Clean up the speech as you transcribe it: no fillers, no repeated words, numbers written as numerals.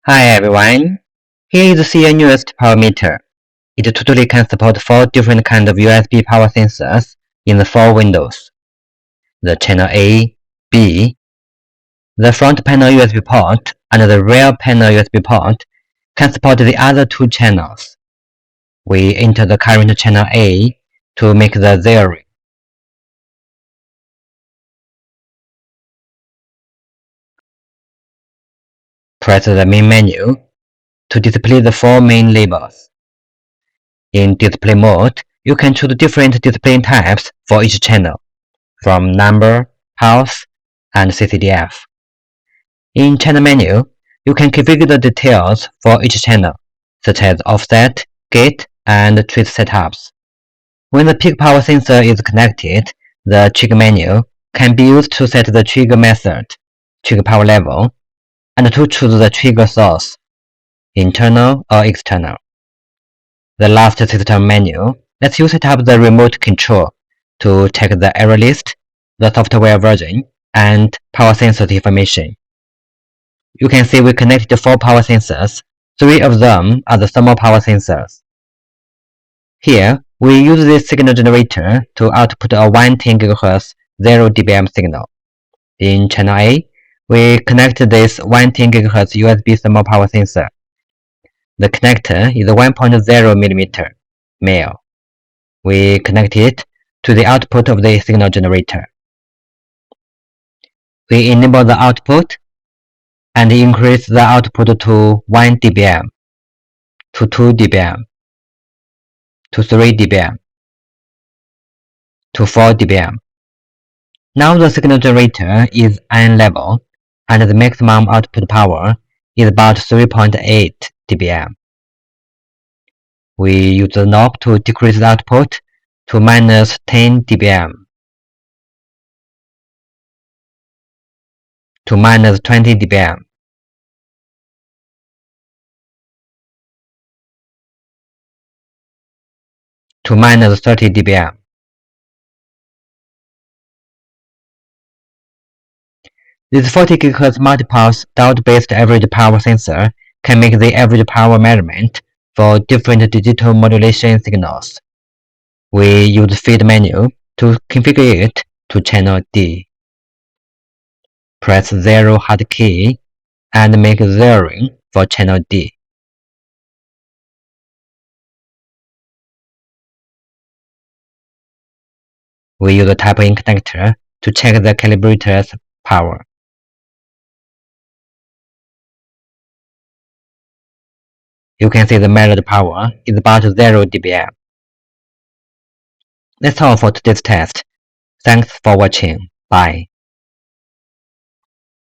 Hi everyone, here is the Ceyear newest power meter. It totally can support 4 different kinds of USB power sensors in the 4 windows. The channel A, B, the front panel USB port and the rear panel USB port can support the other 2 channels. We enter the current channel A to make the zeroing. Press the main menu to display the 4 main labels. In display mode, you can choose different display types for each channel, from number, pulse, and CCDF. In channel menu, you can configure the details for each channel, such as offset, gate, and trace setups. When the peak power sensor is connected, the trigger menu can be used to set the trigger method, trigger power level, and to choose the trigger source, internal or external. The last system menu lets you set up the remote control to check the error list, the software version, and power sensor information. You can see we connected 4 power sensors. 3 of them are the thermal power sensors. Here, we use this signal generator to output a 110 GHz 0 dBm signal. In channel A, we connect this 110 GHz USB thermal power sensor. The connector is 1.0 mm male. We connect it to the output of the signal generator. We enable the output and increase the output to 1 dBm, to 2 dBm, to 3 dBm, to 4 dBm. Now the signal generator is N level and the maximum output power is about 3.8 dBm. We use the knob to decrease the output to minus 10 dBm, to minus 20 dBm, to minus 30 dBm. This 40 GHz multipulse dot-based average power sensor can make the average power measurement for different digital modulation signals. We use feed menu to configure it to channel D. Press 0 hard key and make zeroing for channel D. We use a Type-in connector to check the calibrator's power. You can see the measured power is about 0 dBm. That's all for today's test. Thanks for watching. Bye.